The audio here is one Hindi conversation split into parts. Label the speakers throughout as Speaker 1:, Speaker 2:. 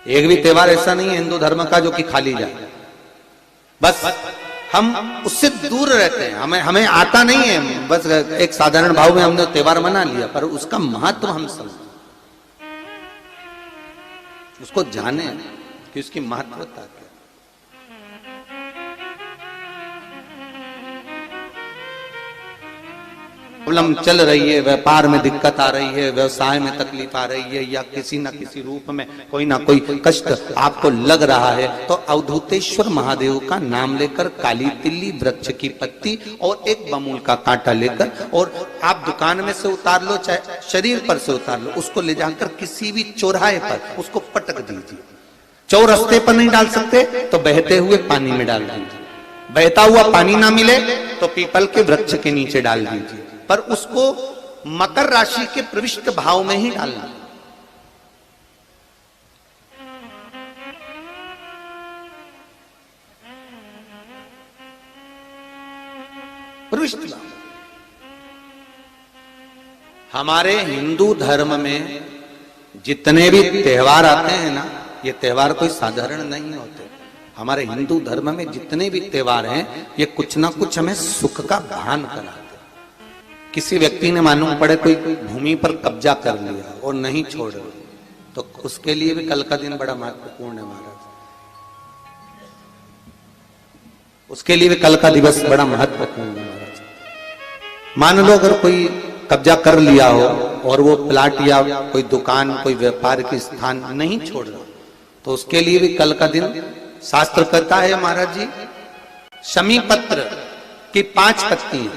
Speaker 1: एक भी त्योहार ऐसा नहीं है हिंदू धर्म का जो कि खाली जाए। बस हम उससे दूर रहते हैं, हमें आता नहीं है। बस एक साधारण भाव में हमने त्योहार मना लिया, पर उसका महत्व हम समझें, उसको जाने कि उसकी महत्वता क्या। प्रॉब्लम चल रही है, व्यापार में दिक्कत आ रही है, व्यवसाय में तकलीफ आ रही है, या किसी न किसी रूप में कोई ना कोई कष्ट आपको लग रहा है, तो अवधूतेश्वर महादेव का नाम लेकर काली तिल्ली वृक्ष की पत्ती और एक बमूल का कांटा लेकर, और आप दुकान में से उतार लो चाहे शरीर पर से उतार लो, उसको ले जाकर किसी भी चौराहे पर उसको पटक दीजिए। चौरस्ते पर नहीं डाल सकते तो बहते हुए पानी में डाल दीजिए, बहता हुआ पानी ना मिले तो पीपल के वृक्ष के नीचे डाल दीजिए, पर उसको मकर राशि के प्रविष्ट भाव में ही डालना। प्रविष्ट भाव। हमारे हिंदू धर्म में जितने भी त्योहार आते हैं ना, ये त्योहार कोई साधारण नहीं होते। हमारे हिंदू धर्म में जितने भी त्योहार हैं, ये कुछ ना कुछ हमें सुख का भान कराते। किसी व्यक्ति ने मालूम पड़े कोई भूमि पर कब्जा कर लिया और नहीं छोड़ रहे, तो उसके लिए भी कल का दिन बड़ा महत्वपूर्ण है महाराज। उसके लिए भी कल का दिवस बड़ा महत्वपूर्ण है महाराज। मान लो अगर कोई कब्जा कर लिया हो और वो प्लाट या कोई दुकान, कोई व्यापार के स्थान नहीं छोड़ रहा, तो उसके लिए भी कल का दिन शास्त्र कहता है महाराज जी, शमी पत्र की 5 पत्तियां।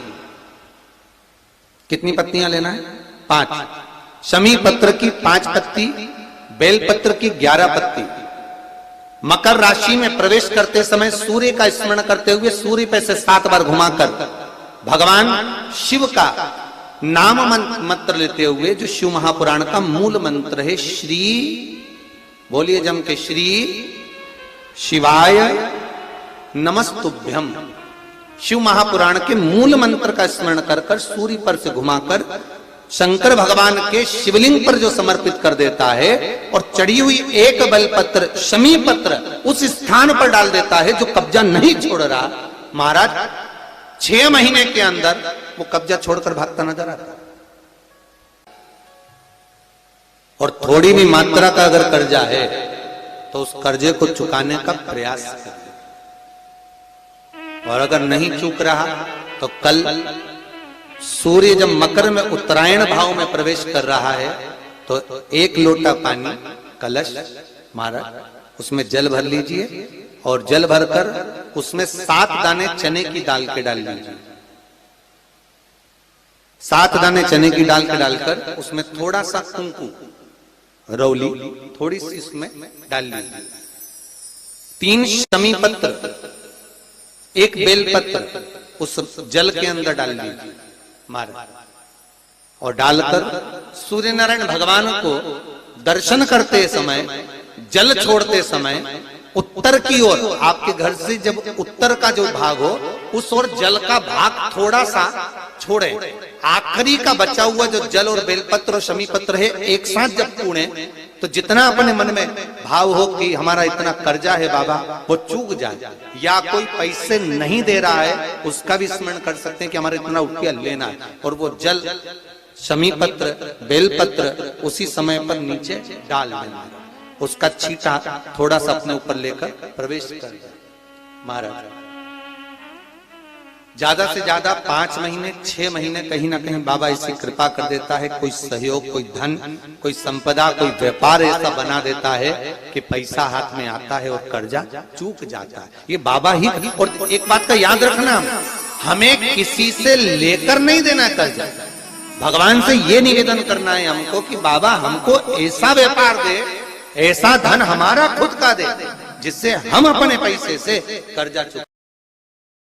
Speaker 1: कितनी पत्तियां लेना है? 5। शमी पत्र की 5 पत्ती, बेल पत्र की 11 पत्ती। मकर राशि में प्रवेश करते समय सूर्य का स्मरण करते हुए सूर्य पे से 7 बार घुमाकर भगवान शिव का नाम मंत्र लेते हुए, जो शिव महापुराण का मूल मंत्र है, श्री, बोलिए जम के, श्री शिवाय नमस्तुभ्यम। शिव महापुराण के मूल मंत्र का स्मरण कर कर सूर्य पर से घुमाकर शंकर भगवान के शिवलिंग पर जो समर्पित कर देता है, और चढ़ी हुई एक बेलपत्र शमी पत्र उस स्थान पर डाल देता है जो कब्जा नहीं छोड़ रहा, महाराज 6 महीने के अंदर वो कब्जा छोड़कर भागता नजर आता। और थोड़ी भी मात्रा का अगर कर्जा है तो उस कर्जे को चुकाने का प्रयास करें, और अगर नहीं चूक रहा तो कल सूर्य जब मकर में उत्तरायण भाव में प्रवेश कर रहा है, तो 1 लोटा पानी कलश महाराज उसमें जल भर लीजिए, और जल भरकर उसमें 7 दाने चने की दाल के डाल लीजिए। 7 दाने चने की दाल के डालकर उसमें थोड़ा सा कुंकू रौली थोड़ी सी उसमें डाल लीजिए। 3 शमी पत्र, 1 बेलपत्र उस जल के अंदर डाल लीजिए महाराज, और डालकर सूर्य नारायण भगवान को दर्शन करते समय, जल छोड़ते समय उत्तर की ओर, आपके घर से जब उत्तर का जो भाग हो उस ओर जल का भाग थोड़ा सा छोड़े। आखिरी का बचा हुआ जो जल और बेलपत्र और शमी पत्र है एक साथ जब पूणे, तो जितना अपने मन में भाव हो कि हमारा इतना कर्जा है बाबा, वो चूक जाए, या कोई पैसे नहीं दे रहा है उसका भी स्मरण कर सकते हैं कि हमारा इतना रुपया लेना है, और वो जल शमी पत्र बेलपत्र उसी समय पर नीचे डाल देना, उसका छींटा थोड़ा सा अपने ऊपर लेकर प्रवेश कर महाराज। ज्यादा से ज्यादा 5 महीने 6 महीने कहीं ना कहीं बाबा ऐसी कृपा कर देता है, कोई सहयोग, कोई धन, कोई संपदा, कोई व्यापार ऐसा बना देता है कि पैसा हाथ में आता है और कर्जा चूक जाता है। ये बाबा ही। और एक बात का याद रखना, हमें किसी से लेकर नहीं देना कर्जा, भगवान से ये निवेदन करना है हमको कि बाबा हमको ऐसा व्यापार दे, ऐसा धन हमारा खुद का दे, जिससे हम अपने पैसे से कर्जा चुका